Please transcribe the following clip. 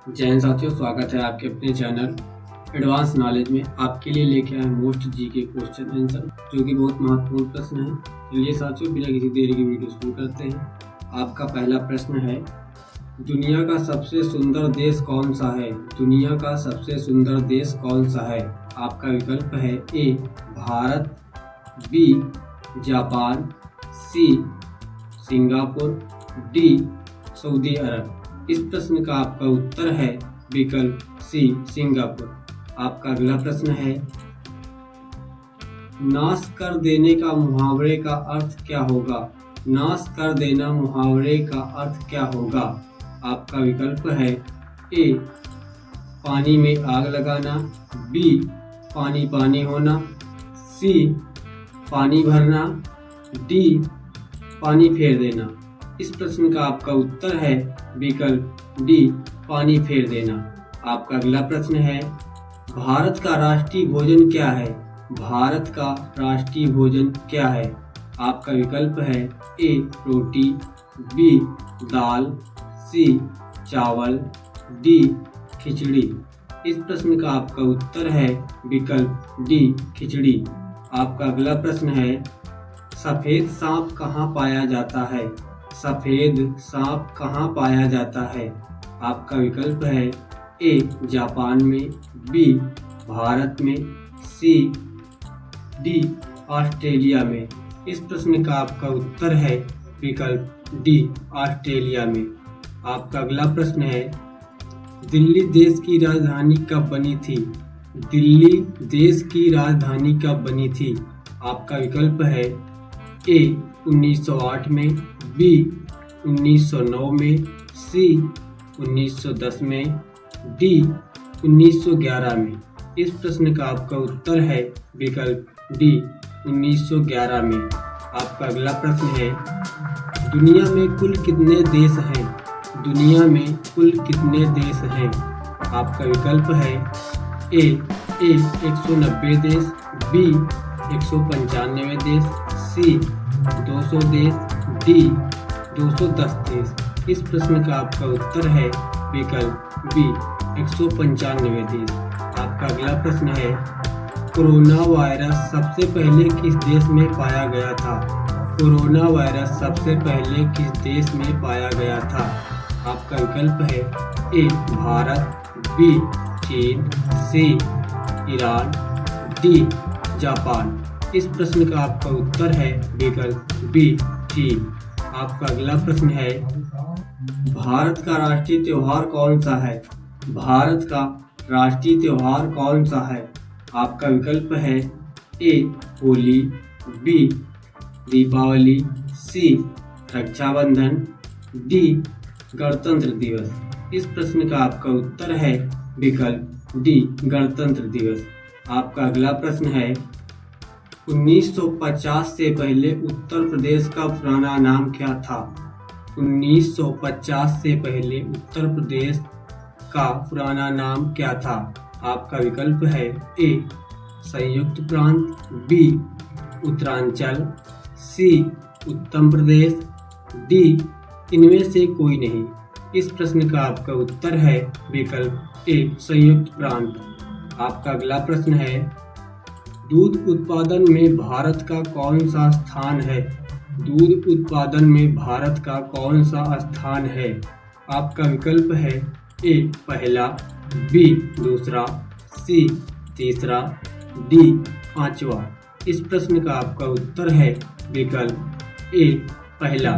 जय हिंद साथियों, स्वागत है आपके अपने चैनल एडवांस नॉलेज में। आपके लिए लेके आए मोस्ट जीके क्वेश्चन आंसर, जो कि बहुत महत्वपूर्ण प्रश्न है। चलिए साथियों, बिना किसी देरी की वीडियो शुरू करते हैं। आपका पहला प्रश्न है, दुनिया का सबसे सुंदर देश कौन सा है? दुनिया का सबसे सुंदर देश कौन सा है? आपका विकल्प है A Bharat, B Japan, C Singapore, D Saudi Arab. इस प्रश्न का आपका उत्तर है विकल्प सी सिंगापुर। आपका अगला प्रश्न है, नाश कर देने का मुहावरे का अर्थ क्या होगा? नाश कर देना मुहावरे का अर्थ क्या होगा? आपका विकल्प है ए पानी में आग लगाना, बी पानी पानी होना, सी पानी भरना, डी पानी फेर देना। इस प्रश्न का आपका उत्तर है विकल्प डी पानी फेर देना। आपका अगला प्रश्न है, भारत का राष्ट्रीय भोजन क्या है? भारत का राष्ट्रीय भोजन क्या है? आपका विकल्प है ए रोटी, बी दाल, सी चावल, डी खिचड़ी। इस प्रश्न का आपका उत्तर है विकल्प डी खिचड़ी। आपका अगला प्रश्न है, सफेद सांप कहाँ पाया जाता है? सफेद सांप कहाँ पाया जाता है? आपका विकल्प है ए जापान में, बी भारत में, सी डी ऑस्ट्रेलिया में। इस प्रश्न का आपका उत्तर है विकल्प डी ऑस्ट्रेलिया में। आपका अगला प्रश्न है, दिल्ली देश की राजधानी कब बनी थी? दिल्ली देश की राजधानी कब बनी थी? आपका विकल्प है ए 1908 में, बी 1909 में, सी 1910 में, डी 1911 में। इस प्रश्न का आपका उत्तर है विकल्प डी 1911 में। आपका अगला प्रश्न है, दुनिया में कुल कितने देश हैं? दुनिया में कुल कितने देश हैं? आपका विकल्प है ए 190 देश, बी 195 देश, सी 200 देश, डी 210 देश। इस प्रश्न का आपका उत्तर है विकल्प बी 195 देश। आपका अगला प्रश्न है, कोरोना वायरस सबसे पहले किस देश में पाया गया था? कोरोना वायरस सबसे पहले किस देश में पाया गया था? आपका विकल्प है ए भारत, बी चीन, सी ईरान, डी जापान। इस प्रश्न का आपका उत्तर है विकल्प बी चीन। आपका अगला प्रश्न है, भारत का राष्ट्रीय त्योहार कौन सा है? भारत का राष्ट्रीय त्योहार कौन सा है? आपका विकल्प है ए होली, बी दीपावली, सी रक्षाबंधन, डी गणतंत्र दिवस। इस प्रश्न का आपका उत्तर है विकल्प डी गणतंत्र दिवस। आपका अगला प्रश्न है, 1950 से पहले उत्तर प्रदेश का पुराना नाम क्या था? 1950 से पहले उत्तर प्रदेश का पुराना नाम क्या था? आपका विकल्प है ए संयुक्त प्रांत, बी उत्तरांचल, सी उत्तर प्रदेश, डी इनमें से कोई नहीं। इस प्रश्न का आपका उत्तर है विकल्प ए संयुक्त प्रांत। आपका अगला प्रश्न है, दूध उत्पादन में भारत का कौन सा स्थान है? दूध उत्पादन में भारत का कौन सा स्थान है? आपका विकल्प है ए पहला, बी दूसरा, सी तीसरा, डी पांचवा। इस प्रश्न का आपका उत्तर है विकल्प ए पहला।